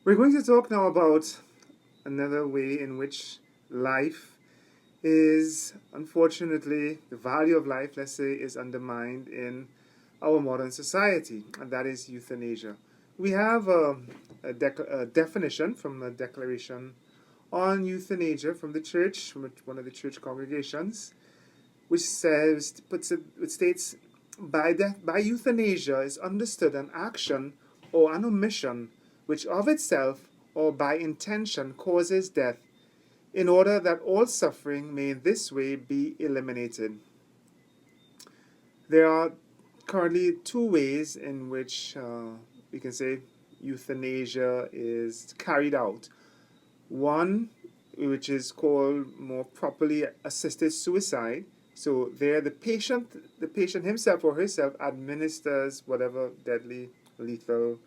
We're going to talk now about another way in which life is, unfortunately, the value of life, let's say, is undermined in our modern society, and that is euthanasia. We have a definition from the Declaration on Euthanasia from the church, from one of the church congregations, which which states, by euthanasia is understood an action or an omission which of itself or by intention causes death, in order that all suffering may in this way be eliminated. There are currently two ways in which we can say euthanasia is carried out. One, which is called more properly assisted suicide. So there, the patient himself or herself administers whatever deadly, lethal,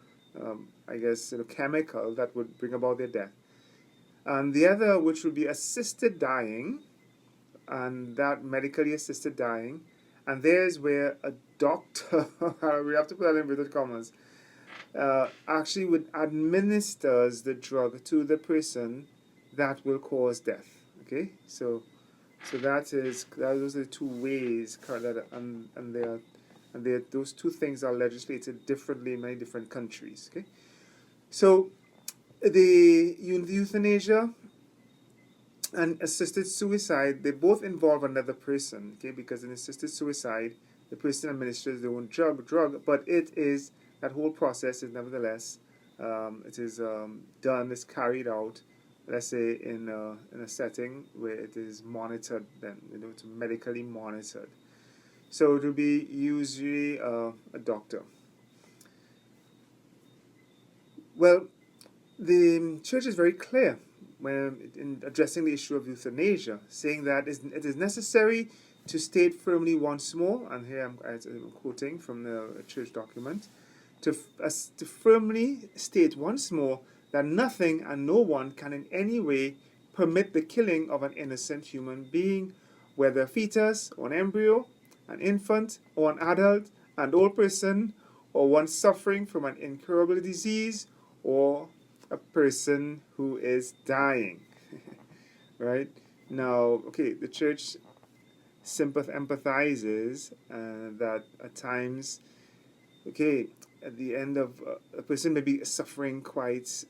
chemical that would bring about their death. And the other, which would be assisted dying, and that medically assisted dying, and there's where a doctor, we have to put that in inverted commas, actually would administers the drug to the person that will cause death. Okay, so those are the two ways and those two things are legislated differently in many different countries. Okay, so the euthanasia and assisted suicide, they both involve another person. Okay, because in assisted suicide, the person administers their own drug, but that whole process is nevertheless it's carried out, let's say in a setting where it is monitored, then it's medically monitored. So it will be usually a doctor. Well, the church is very clear when in addressing the issue of euthanasia, saying that it is necessary to state firmly once more, and here I'm quoting from the church document, to firmly state once more that nothing and no one can in any way permit the killing of an innocent human being, whether a fetus or an embryo, an infant or an adult, an old person, or one suffering from an incurable disease, or a person who is dying. Right? Now, okay, the church empathizes that at times, okay, at the end of a person may be suffering quite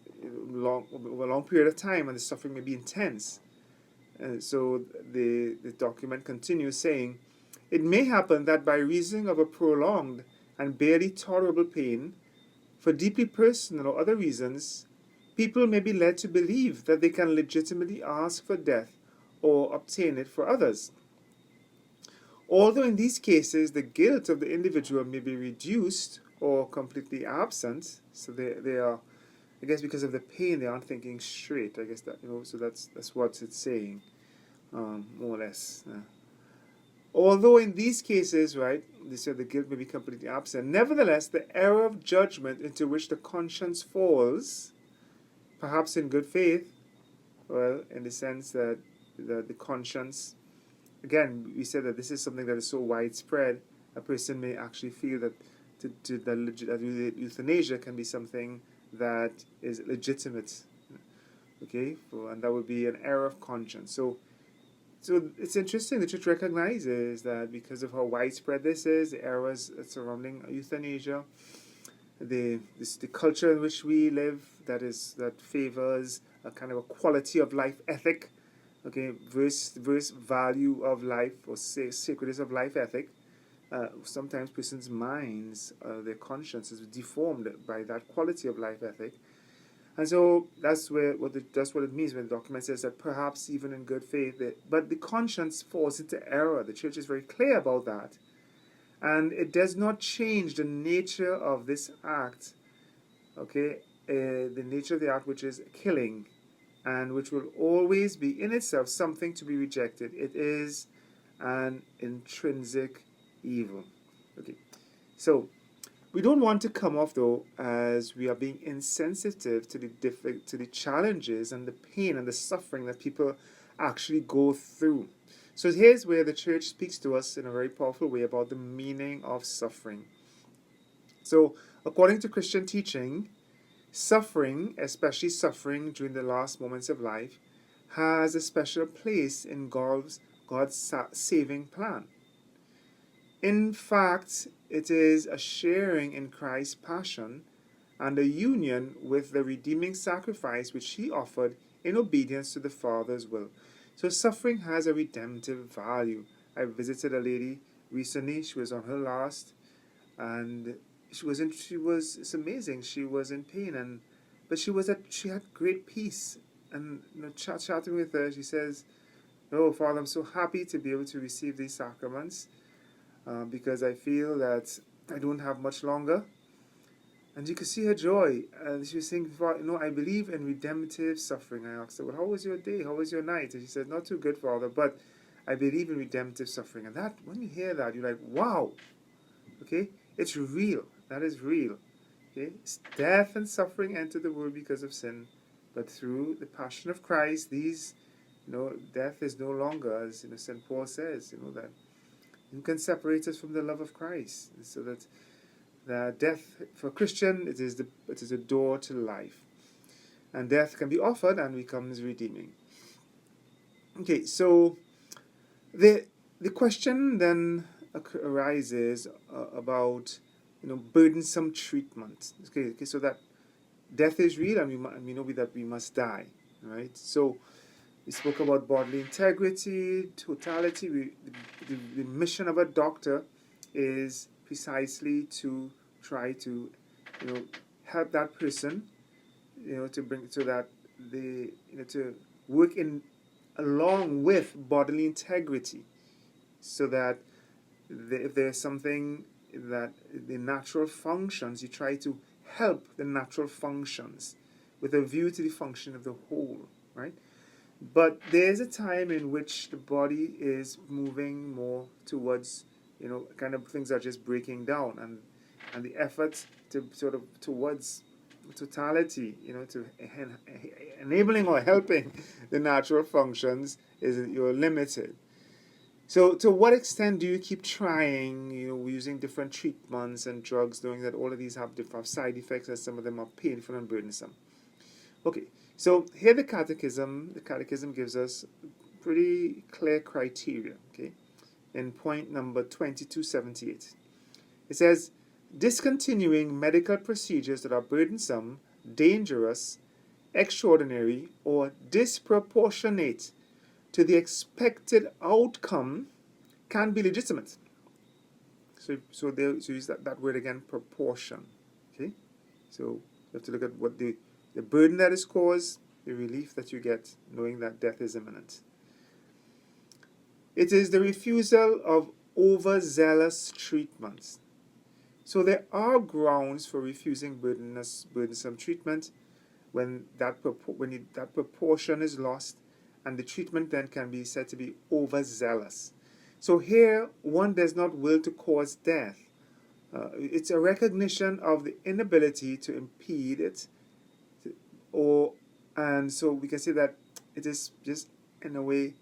over a long period of time, and the suffering may be intense. So the document continues saying, it may happen that by reason of a prolonged and barely tolerable pain, for deeply personal or other reasons, people may be led to believe that they can legitimately ask for death or obtain it for others. Although in these cases the guilt of the individual may be reduced or completely absent, so they are, I guess because of the pain, they aren't thinking straight. I guess that, so that's what it's saying, more or less. Although in these cases, right, they said the guilt may be completely absent, nevertheless, the error of judgment into which the conscience falls, perhaps in good faith, well, in the sense that the conscience, again, we said that this is something that is so widespread, a person may actually feel that that euthanasia can be something that is legitimate. Okay, and that would be an error of conscience. So it's interesting, the church recognizes that because of how widespread this is, the errors surrounding euthanasia, the culture in which we live that favors a kind of a quality of life ethic, okay, versus value of life, or say sacredness of life ethic. Sometimes persons' minds, their conscience is deformed by that quality of life ethic. And so that's what it means when the document says that perhaps even in good faith, but the conscience falls into error. The church is very clear about that. And it does not change the nature of this act, okay, the nature of the act, which is killing, and which will always be in itself something to be rejected. It is an intrinsic evil. Okay, so we don't want to come off, though, as we are being insensitive to the challenges and the pain and the suffering that people actually go through. So here's where the church speaks to us in a very powerful way about the meaning of suffering. So according to Christian teaching, Suffering, especially suffering during the last moments of life, has a special place in God's saving plan. In fact, it is a sharing in Christ's passion and a union with the redeeming sacrifice which he offered in obedience to the Father's will. So suffering has a redemptive value. I visited a lady recently. She was on her last, and it's amazing. She was in pain, but she had great peace. And chatting with her, she says, "Oh, Father, I'm so happy to be able to receive these sacraments because I feel that I don't have much longer." And you could see her joy. And she was saying, I believe in redemptive suffering. I asked her, "Well, how was your day? How was your night?" And she said, "Not too good, Father, but I believe in redemptive suffering." And that, when you hear that, you're like, wow, okay? It's real. That is real. Okay? Death and suffering entered the world because of sin. But through the passion of Christ, death is no longer, as St. Paul says, that who can separate us from the love of Christ? So that death for a Christian, it is a door to life, and death can be offered and becomes redeeming. Okay, so the question then arises about burdensome treatment. Okay, so that death is real, and we know that we must die, right? So we spoke about bodily integrity, totality. The mission of a doctor is precisely to try to, help that person, to bring so that to work in along with bodily integrity, so that if there's something that the natural functions, you try to help the natural functions with a view to the function of the whole, right? But there's a time in which the body is moving more towards, kind of things are just breaking down, and the efforts to sort of towards totality, to enabling or helping the natural functions you're limited. So to what extent do you keep trying, using different treatments and drugs, knowing that all of these have different side effects and some of them are painful and burdensome? Okay, so here the catechism gives us pretty clear criteria, okay, in point number 2278. It says, discontinuing medical procedures that are burdensome, dangerous, extraordinary, or disproportionate to the expected outcome can be legitimate. So use that word again, proportion. Okay, so you have to look at what the burden that is caused, the relief that you get knowing that death is imminent. It is the refusal of overzealous treatments. So there are grounds for refusing burdensome treatment when that proportion is lost, and the treatment then can be said to be overzealous. So here, one does not will to cause death. It's a recognition of the inability to impede it, and so we can say that it is just in a way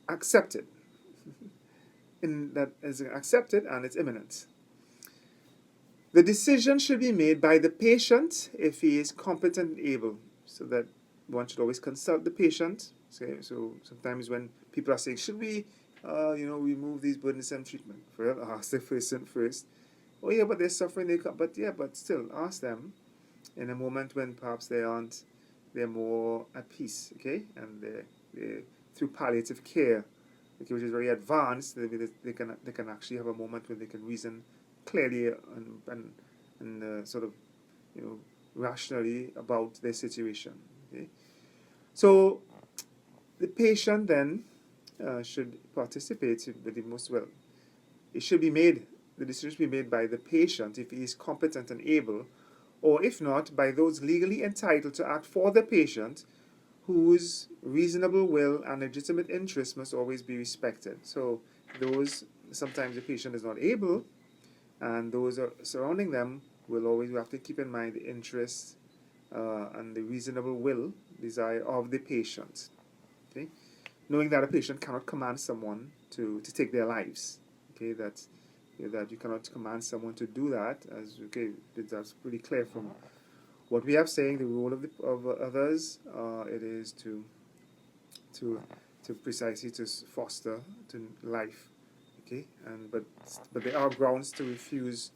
accepted, in that is accepted and it's imminent. The decision should be made by the patient if he is competent and able, so that one should always consult the patient. So sometimes when people are saying, should we, remove these burdensome treatment, ask the person first. Oh yeah, but they're suffering. But still, ask them in a moment when perhaps they're more at peace. Okay, and they're through palliative care, okay, which is very advanced. They can actually have a moment when they can reason clearly and sort of rationally about their situation. Okay, so the patient then should participate with the most well. It should be made. The decision should be made by the patient if he is competent and able, or if not, by those legally entitled to act for the patient, whose reasonable will and legitimate interest must always be respected. So those, sometimes the patient is not able, and those surrounding them will always have to keep in mind the interests and the reasonable will, desire of the patient. Okay, knowing that a patient cannot command someone to take their lives. Okay, that you cannot command someone to do that. That's pretty clear from What we have saying the role of others, it is to to precisely to foster to life. Okay, and but there are grounds to refuse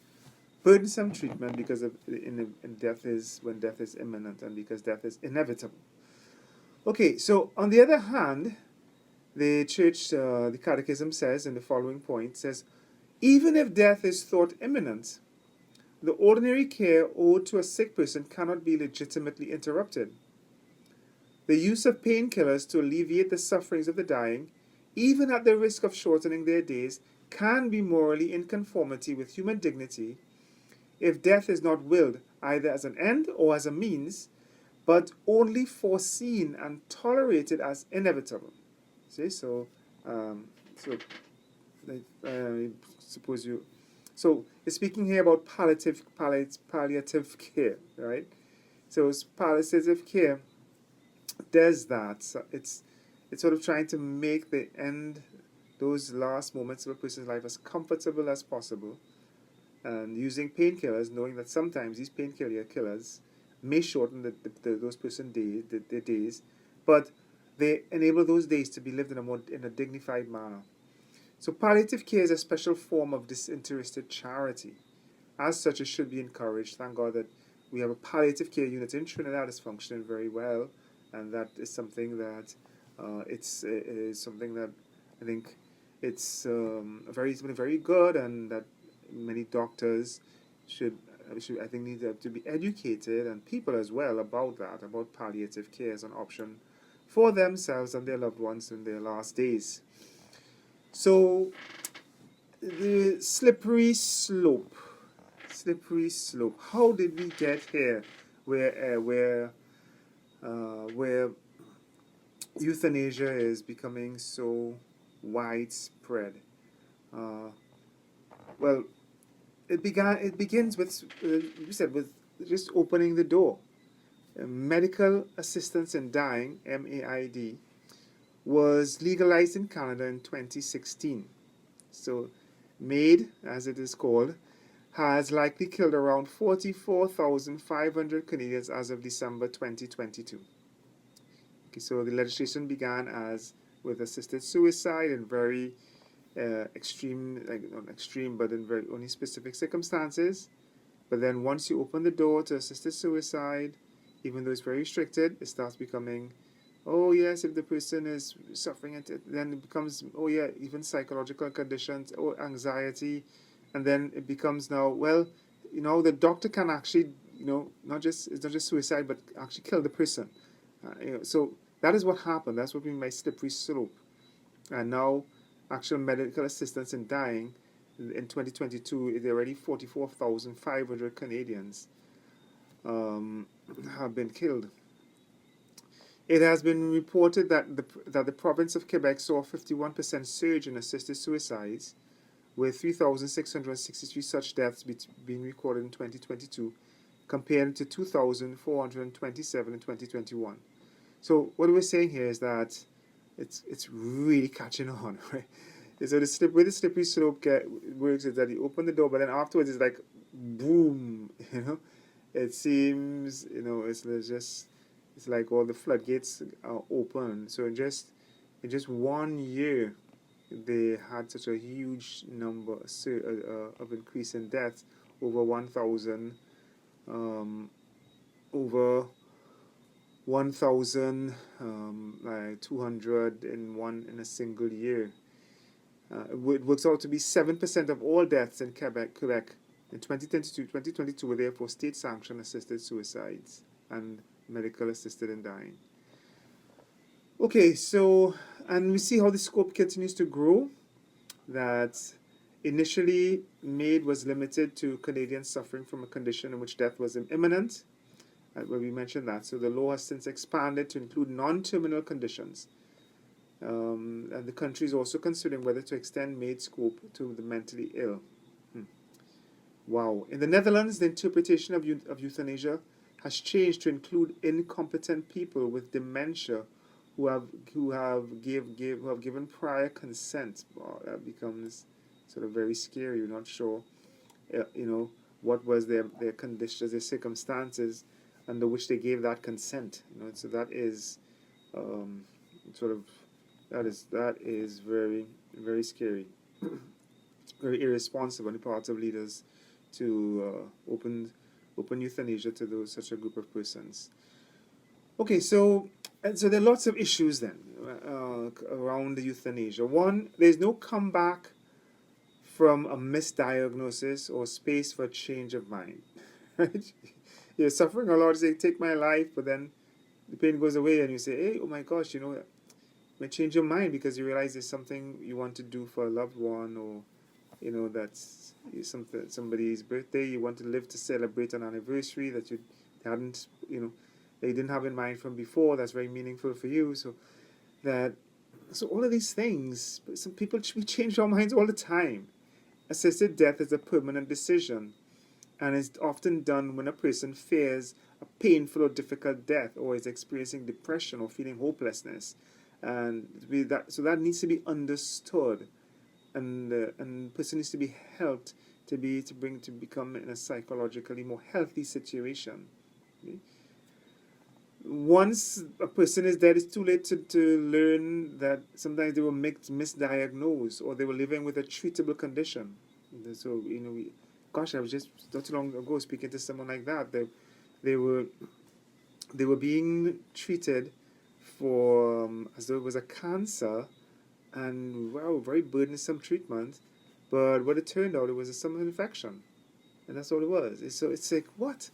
burdensome treatment because of in death is when death is imminent and because death is inevitable. Okay, so on the other hand, the church, the Catechism says in the following point says, even if death is thought imminent, the ordinary care owed to a sick person cannot be legitimately interrupted. The use of painkillers to alleviate the sufferings of the dying, even at the risk of shortening their days, can be morally in conformity with human dignity if death is not willed either as an end or as a means, but only foreseen and tolerated as inevitable. See, so, um, so suppose you, so it's speaking here about palliative care, right? So palliative care does that. So it's sort of trying to make the end, those last moments of a person's life as comfortable as possible, and using painkillers, knowing that sometimes these killers may shorten those person's their days, but they enable those days to be lived in a dignified manner. So palliative care is a special form of disinterested charity. As such, it should be encouraged. Thank God that we have a palliative care unit in Trinidad that's functioning very well, and that is something that it is something that I think it's very good, and that many doctors should I think need to be educated, and people as well, about that, about palliative care as an option for themselves and their loved ones in their last days. So the slippery slope. How did we get here, where euthanasia is becoming so widespread? Uh, well, It begins with you said with just opening the door. Medical assistance in dying (MAID) was legalized in Canada in 2016. So, MAID, as it is called, has likely killed around 44,500 Canadians as of December 2022. Okay, so the legislation began as with assisted suicide in very extreme, like not extreme, but in very only specific circumstances. But then once you open the door to assisted suicide, even though it's very restricted, it starts becoming, oh yes, if the person is suffering it, then it becomes, oh yeah, even psychological conditions or anxiety, and then it becomes now, well, the doctor can actually, it's not just suicide, but actually kill the person. So that is what happened. That's what we mean by slippery slope. And now, actual medical assistance in dying in 2022, there are already 44,500 Canadians have been killed. It has been reported that the province of Quebec saw a 51% surge in assisted suicides, with 3,663 such deaths being recorded in 2022, compared to 2,427 in 2021. So what we're saying here is that it's really catching on, right? So where the slippery slope works is that you open the door, but then afterwards it's like boom, It seems, it's like all the floodgates are open. So in just 1 year, they had such a huge number of increase in deaths, over 1,000, over 1,200 in a single year. It works out to be 7% of all deaths in Quebec in 2022 were therefore state-sanctioned assisted suicides and medical assisted in dying. Okay, so, and we see how the scope continues to grow, that initially MAID was limited to Canadians suffering from a condition in which death was imminent, where we mentioned that. So the law has since expanded to include non-terminal conditions. And the country is also considering whether to extend MAID scope to the mentally ill. Wow. In the Netherlands, the interpretation of euthanasia has changed to include incompetent people with dementia who have given prior consent. Wow, that becomes sort of very scary. You're not sure, what was their conditions, their circumstances under which they gave that consent. So that is um, sort of that is very very scary, very irresponsible on the part of leaders to open euthanasia to those such a group of persons. Okay, so there are lots of issues then around the euthanasia. One, there's no comeback from a misdiagnosis or space for a change of mind. Right? You're suffering a lot, you say, take my life, but then the pain goes away and you say, hey, oh my gosh, you may change your mind because you realize there's something you want to do for a loved one, or that's somebody's birthday you want to live to celebrate an anniversary that you hadn't that you didn't have in mind from before, that's very meaningful for you. So all of these things, some people, we change our minds all the time. Assisted death is a permanent decision, and is often done when a person fears a painful or difficult death, or is experiencing depression or feeling hopelessness, and so that needs to be understood, and person needs to be helped to become in a psychologically more healthy situation. Okay? Once a person is dead, it's too late to learn that sometimes they were misdiagnosed, or they were living with a treatable condition. So gosh, I was just not too long ago speaking to someone like that. They were being treated for as though it was a cancer, and wow, very burdensome treatment. But what it turned out, it was a stomach infection, and that's all it was. So it's like, what?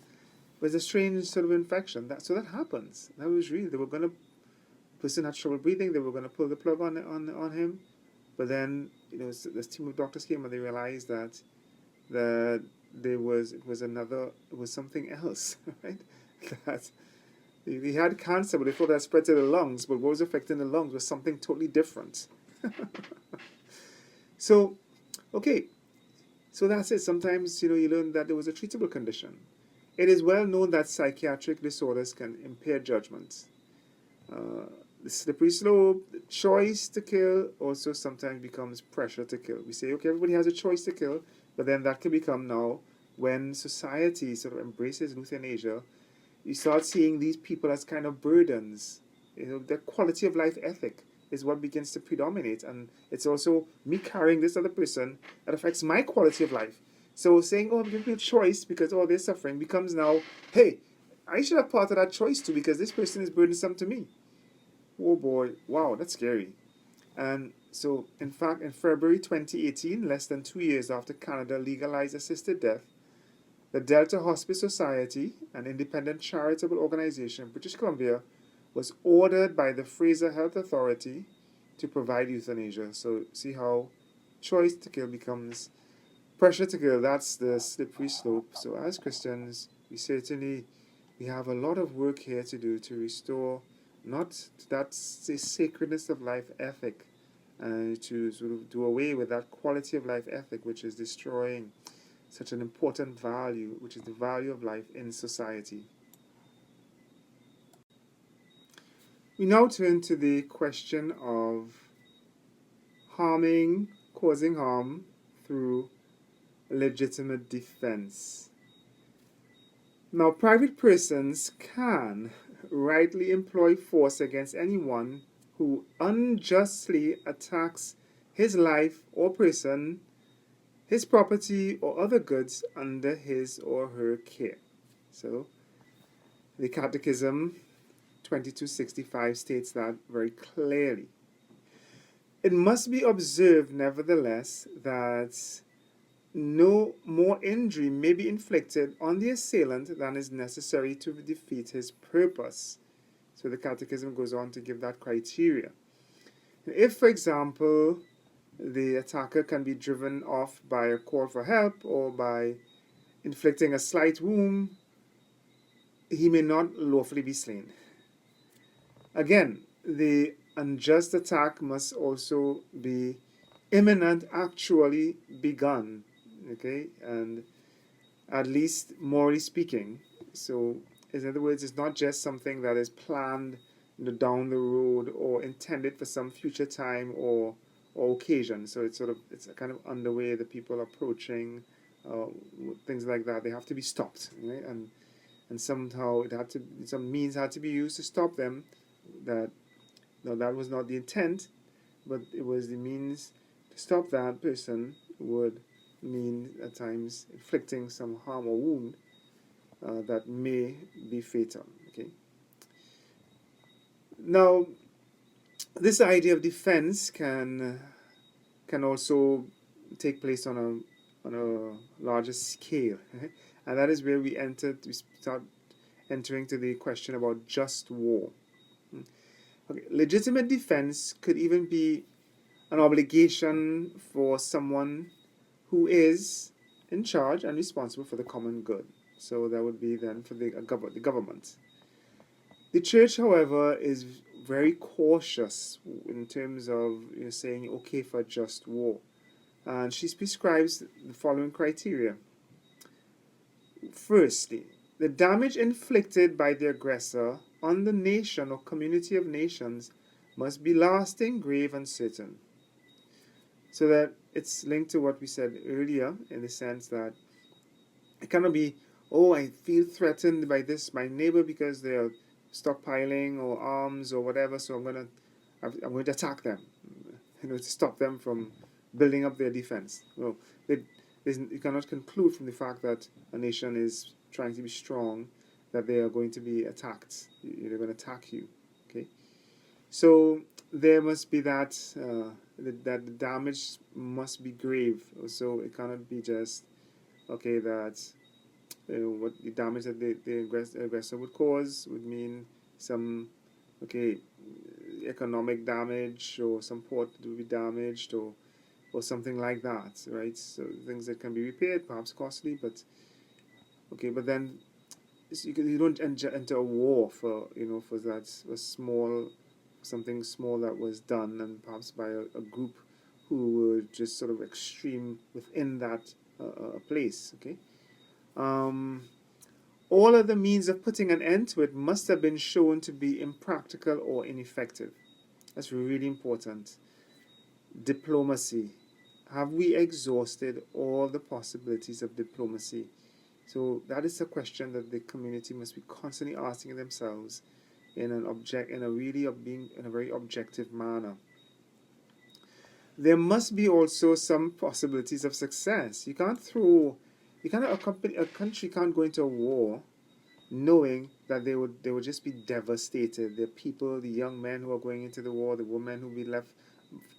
It was a strange sort of infection. That happens. That was real. They were gonna person had trouble breathing. They were gonna pull the plug on him, but then this team of doctors came and they realized that it was something else, right? That he had cancer, but they thought that spread to the lungs. But what was affecting the lungs was something totally different. So, okay, so that's it. Sometimes you learn that there was a treatable condition. It is well known that psychiatric disorders can impair judgment. The slippery slope, the choice to kill, also sometimes becomes pressure to kill. We say, okay, everybody has a choice to kill, but then that can become now, when society sort of embraces euthanasia, you start seeing these people as kind of burdens. Their quality of life ethic is what begins to predominate, and it's also me carrying this other person that affects my quality of life. So saying, oh, I'm giving you a choice because they're suffering, becomes now, hey, I should have part of that choice too because this person is burdensome to me. Oh boy, wow, that's scary. And so, in fact, in February 2018, less than 2 years after Canada legalized assisted death, the Delta Hospice Society, an independent charitable organization in British Columbia, was ordered by the Fraser Health Authority to provide euthanasia. So see how choice to kill becomes pressure to kill. That's the slippery slope. So as Christians, we have a lot of work here to do to restore not that sacredness of life ethic, and to sort of do away with that quality of life ethic which is destroying such an important value, which is the value of life in society. We now turn to the question of causing harm through legitimate defense. Now, private persons can rightly employ force against anyone who unjustly attacks his life or person, his property or other goods under his or her care. So, the Catechism 2265 states that very clearly. It must be observed, nevertheless, that no more injury may be inflicted on the assailant than is necessary to defeat his purpose. So the Catechism goes on to give that criteria. If, for example, the attacker can be driven off by a call for help or by inflicting a slight wound, he may not lawfully be slain. Again, the unjust attack must also be imminent, actually begun, okay, and at least morally speaking. So, in other words, it's not just something that is planned down the road or intended for some future time or occasion. So it's a kind of underway. The people approaching, things like that. They have to be stopped, right? and somehow some means had to be used to stop them. That no, that was not the intent, but it was the means to stop that person would mean at times inflicting some harm or wound that may be fatal. Okay. Now, this idea of defense can also take place on a larger scale, and that is where we start entering to the question about just war. Okay. Legitimate defense could even be an obligation for someone who is in charge and responsible for the common good. So that would be then for the government. The church, however, is very cautious in terms of saying okay for just war. And she prescribes the following criteria. Firstly, the damage inflicted by the aggressor on the nation or community of nations must be lasting, grave, and certain. So that it's linked to what we said earlier in the sense that it cannot be, oh, I feel threatened by my neighbor because they're stockpiling or arms or whatever, so I'm going to attack them, to stop them from building up their defense. No, you cannot conclude from the fact that a nation is trying to be strong that they are going to be attacked. They're going to attack you. Okay, so there must be that that the damage must be grave. So it cannot be just okay that what the damage that the aggressor would cause would mean some economic damage or some port would be damaged or something like that, right? So things that can be repaired, perhaps costly, but but then you don't enter a war for for that something small that was done and perhaps by a group who were just sort of extreme within that place. Okay. Um, all other means of putting an end to it must have been shown to be impractical or ineffective. That's really important. Diplomacy. Have we exhausted all the possibilities of diplomacy? So that is a question that the community must be constantly asking themselves in a very objective manner. There must be also some possibilities of success. A country can't go into a war knowing that they would just be devastated. The people, the young men who are going into the war, the women who will be left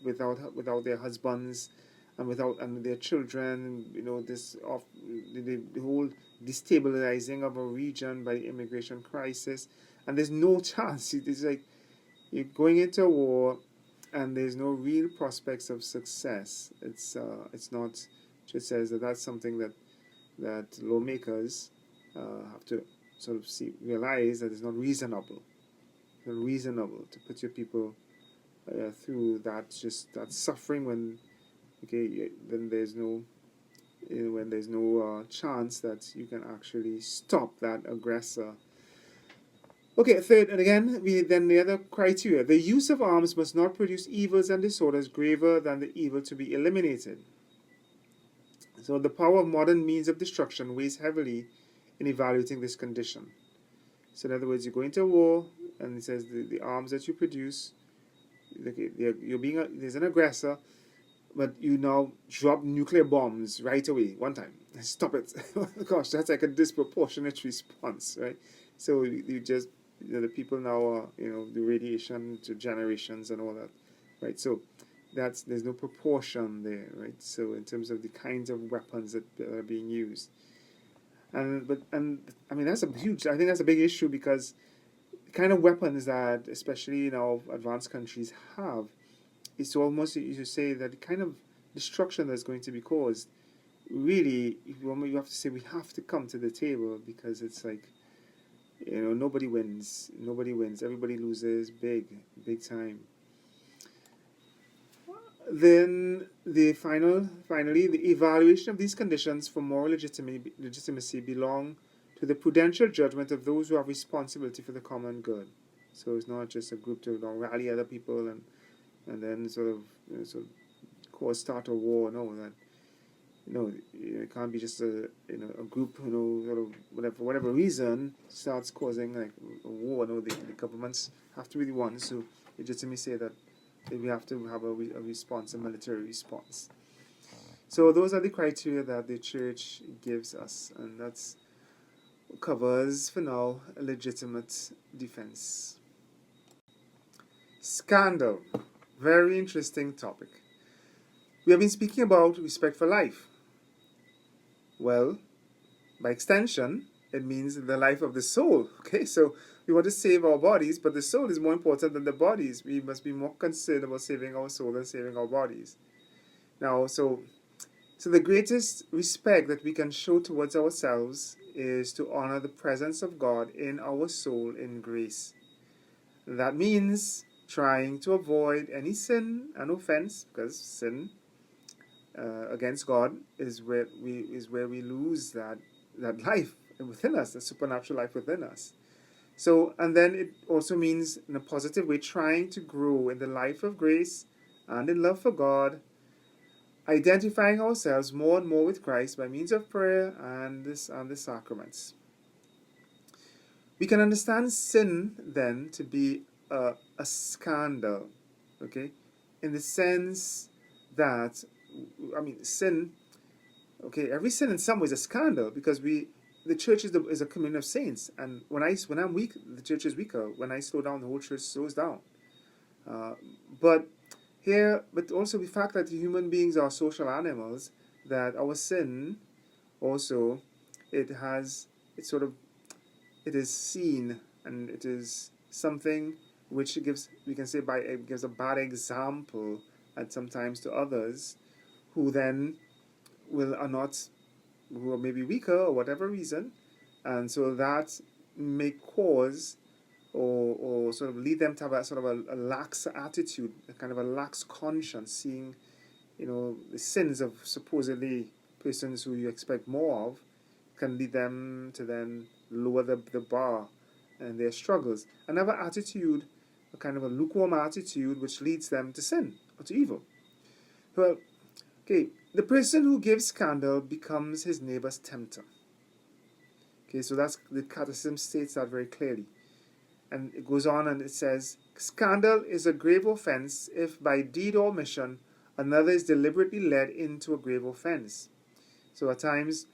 without their husbands and their children. The whole destabilizing of a region by the immigration crisis, and there's no chance. It's like you're going into a war and there's no real prospects of success. It's not. It says that that's something that lawmakers have to sort of realize that it's not reasonable. It's not reasonable to put your people through that suffering when then there's no when there's no chance that you can actually stop that aggressor. Okay, third, and again, the other criteria. The use of arms must not produce evils and disorders graver than the evil to be eliminated. So the power of modern means of destruction weighs heavily in evaluating this condition. So in other words, you go into a war, and it says the arms that you produce, there's an aggressor, but you now drop nuclear bombs right away, one time. Stop it. Gosh, that's like a disproportionate response, right? So you just, the people now are, the radiation to generations and all that, right? So there's no proportion there, right? So in terms of the kinds of weapons that are being used. I mean, I think that's a big issue because the kind of weapons that, especially advanced countries have, it's almost, you should say, that the kind of destruction that's going to be caused, really, you have to say we have to come to the table because it's like, nobody wins. Everybody loses big time. Then finally, the evaluation of these conditions for moral legitimacy belong to the prudential judgment of those who have responsibility for the common good. So it's not just a group to rally other people and then sort of start a war. No, that It can't be just a group, sort of whatever, for whatever reason, starts causing like a war. The governments have to be the ones who legitimately say that we have to have a response, a military response. So those are the criteria that the church gives us, and that's covers for now a legitimate defense. Scandal, very interesting topic. We have been speaking about respect for life. Well, by extension, it means the life of the soul. Okay, so we want to save our bodies, but the soul is more important than the bodies. We must be more concerned about saving our soul than saving our bodies. Now, so the greatest respect that we can show towards ourselves is to honor the presence of God in our soul in grace. That means trying to avoid any sin and offense, because sin against God is where we lose that life within us, the supernatural life within us. So, and then it also means, in a positive way, trying to grow in the life of grace and in love for God, identifying ourselves more and more with Christ by means of prayer and the sacraments. We can understand sin then to be a scandal, okay, in the sense that, sin, okay, every sin in some way is a scandal, because the church is a communion of saints, and when I'm weak, the church is weaker. When I slow down, the whole church slows down. Uh, but but also the fact that human beings are social animals, that our sin also, it has it sort of it is seen, and it is something which we can say, it gives a bad example at sometimes to others, who then are not, who are maybe weaker or whatever reason, and so that may cause, or sort of lead them to have a sort of a lax attitude, a kind of a lax conscience, seeing the sins of supposedly persons who you expect more of, can lead them to then lower the bar and their struggles. Another attitude, a kind of a lukewarm attitude, which leads them to sin or to evil. Well, okay, the person who gives scandal becomes his neighbor's tempter. Okay, so that's, the Catechism states that very clearly. And it goes on and it says, scandal is a grave offense if by deed or omission another is deliberately led into a grave offense. So at times,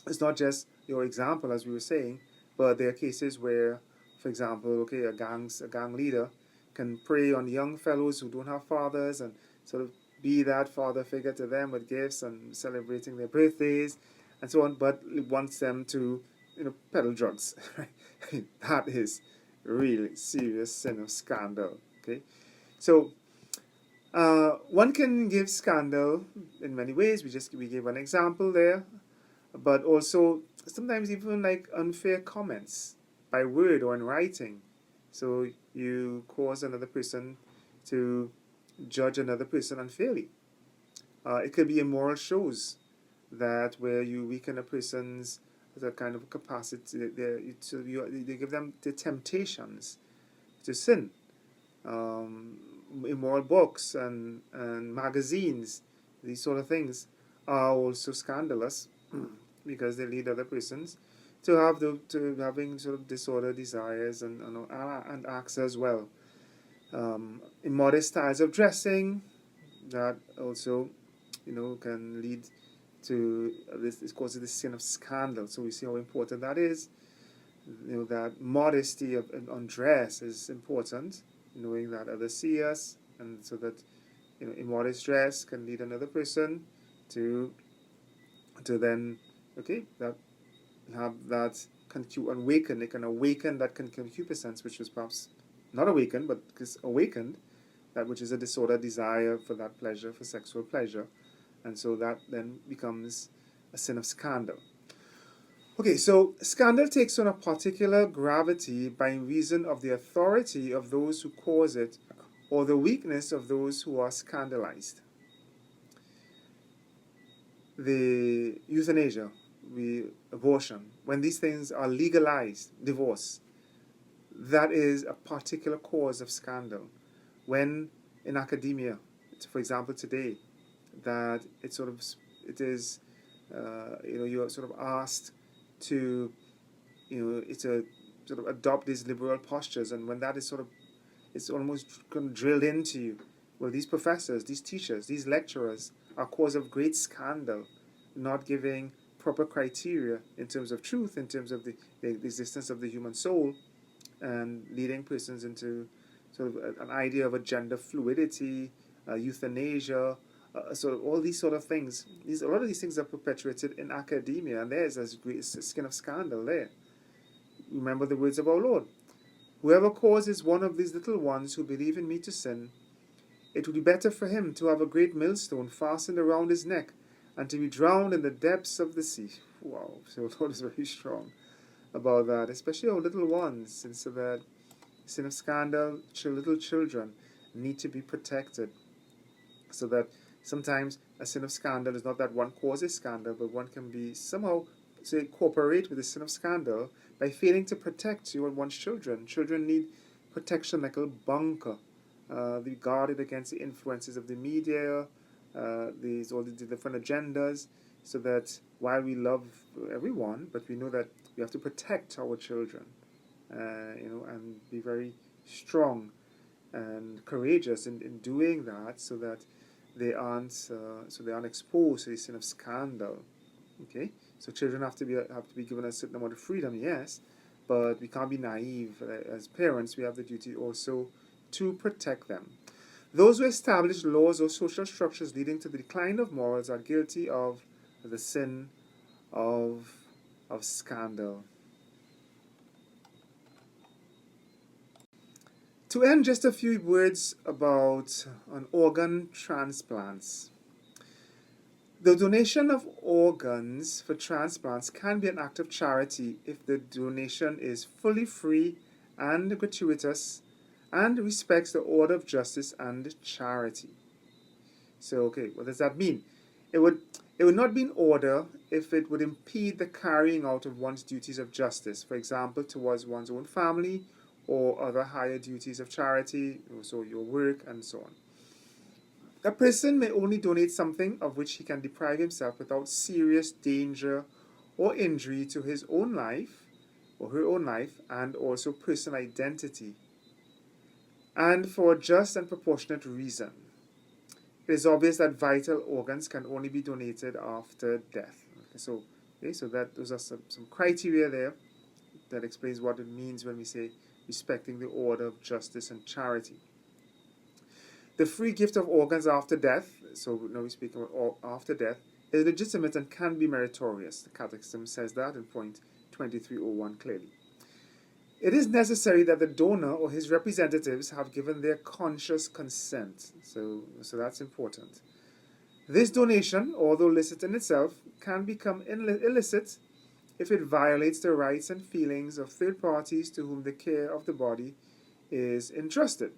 it's not just your example, as we were saying, but there are cases where, for example, okay, a gang leader can prey on young fellows who don't have fathers, and sort of be that father figure to them with gifts and celebrating their birthdays and so on, but wants them to, peddle drugs. Right? That is really serious sin of scandal. Okay, so one can give scandal in many ways. We gave an example there, but also sometimes even like unfair comments by word or in writing. So you cause another person to judge another person unfairly. It could be immoral shows, that where you weaken a person's the kind of capacity, they give them the temptations to sin. Immoral books and magazines, these sort of things are also scandalous, because they lead other persons to having sort of disordered desires and acts as well. Immodest styles of dressing, that also can lead to this causes the sin of scandal. So we see how important that is. That modesty on dress is important, knowing that others see us, and so that immodest dress can lead another person to then, okay, that have that awaken. It can awaken that concupiscence, which was perhaps not awakened, but is awakened, that which is a disordered desire for that pleasure, for sexual pleasure, and so that then becomes a sin of scandal. Okay, so scandal takes on a particular gravity by reason of the authority of those who cause it, or the weakness of those who are scandalized. The euthanasia, abortion, when these things are legalized, divorce, that is a particular cause of scandal. When in academia, for example, today, that it sort of it is, you are sort of asked to, it's a sort of adopt these liberal postures, and when that is sort of, it's almost kind of drilled into you. Well, these professors, these teachers, these lecturers are cause of great scandal, not giving proper criteria in terms of truth, in terms of the existence of the human soul, and leading persons into sort of an idea of a gender fluidity, euthanasia, sort of all these sort of things. A lot of these things are perpetuated in academia, and there's a great skin of scandal there. Remember the words of our Lord: "Whoever causes one of these little ones who believe in me to sin, it would be better for him to have a great millstone fastened around his neck and to be drowned in the depths of the sea." Wow, so the Lord is very strong about that, especially our little ones, and so that sin of scandal, little children need to be protected. So that sometimes a sin of scandal is not that one causes scandal, but one can be somehow, say, cooperate with the sin of scandal by failing to protect one's children. Children need protection like a bunker. Be guarded against the influences of the media, all the different agendas, so that while we love everyone, but we know that we have to protect our children, and be very strong and courageous in doing that, so that they aren't exposed to the sin of scandal. Okay, so children have to be given a certain amount of freedom, yes, but we can't be naive. As parents, we have the duty also to protect them. Those who establish laws or social structures leading to the decline of morals are guilty of the sin of scandal. To end, just a few words about organ transplants. The donation of organs for transplants can be an act of charity if the donation is fully free and gratuitous and respects the order of justice and charity. So, okay, what does that mean? It would not be in order if it would impede the carrying out of one's duties of justice, for example, towards one's own family or other higher duties of charity, so your work and so on. A person may only donate something of which he can deprive himself without serious danger or injury to his own life or her own life and also personal identity, and for a just and proportionate reason. It is obvious that vital organs can only be donated after death. So that those are some criteria there that explains what it means when we say respecting the order of justice and charity. The free gift of organs after death, so now we speak about after death, is legitimate and can be meritorious. The Catechism says that in point 2301 clearly. It is necessary that the donor or his representatives have given their conscious consent. So that's important. This donation, although licit in itself, can become illicit if it violates the rights and feelings of third parties to whom the care of the body is entrusted.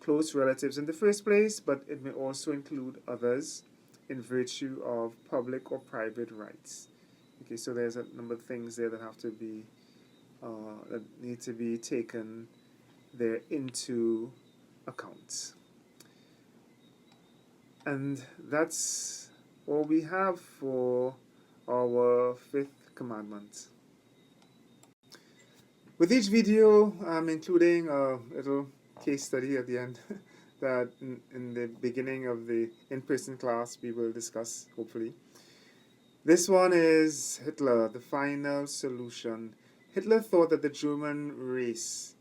Close relatives in the first place, but it may also include others in virtue of public or private rights. Okay, so there's a number of things there that have to be that need to be taken there into account. And that's all we have for our fifth commandment. With each video, I'm including a little case study at the end that in the beginning of the in-person class we will discuss, hopefully. This one is Hitler, the final solution. Hitler thought that the German race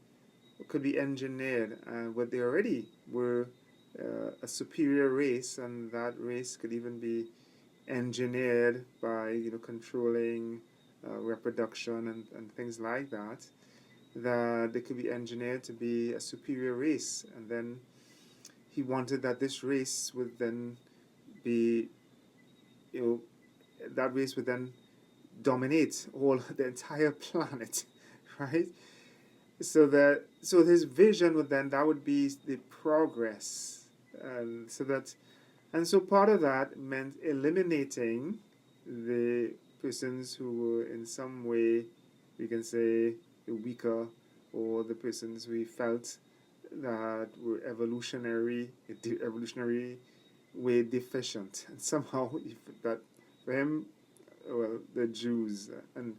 could be engineered, and what they already were a superior race, and that race could even be engineered by controlling reproduction and things like that. That they could be engineered to be a superior race, and then he wanted that this race would then be, that race would then dominate the entire planet, right? So his vision would then, that would be the progress, and so part of that meant eliminating the persons who were in some way, we can say, weaker, or the persons we felt that were evolutionary way deficient, and somehow that for him, well, the Jews, and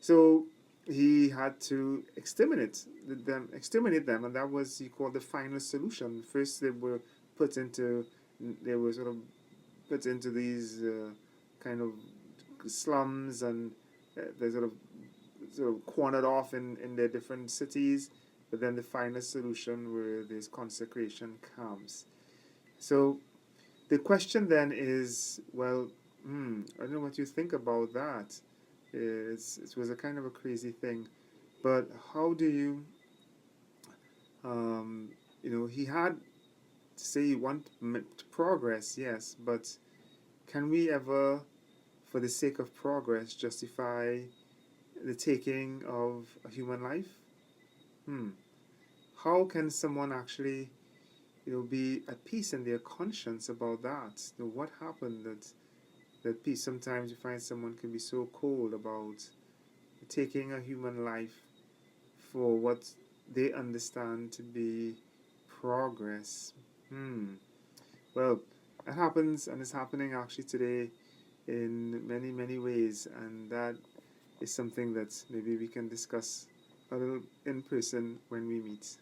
so he had to exterminate them, and that was he called the final solution. First, put into they were sort of put into these kind of slums, and they sort of cornered off in their different cities. But then the final solution where this consecration comes. So the question then is, well, I don't know what you think about that. It was a kind of a crazy thing, but how do you, um, he had to say you want progress, yes, but can we ever, for the sake of progress, justify the taking of a human life? Hmm. How can someone actually, be at peace in their conscience about that? What happened that peace? Sometimes you find someone can be so cold about taking a human life for what they understand to be progress. Hmm. Well, it happens, and it's happening actually today in many, many ways, and that is something that maybe we can discuss a little in person when we meet.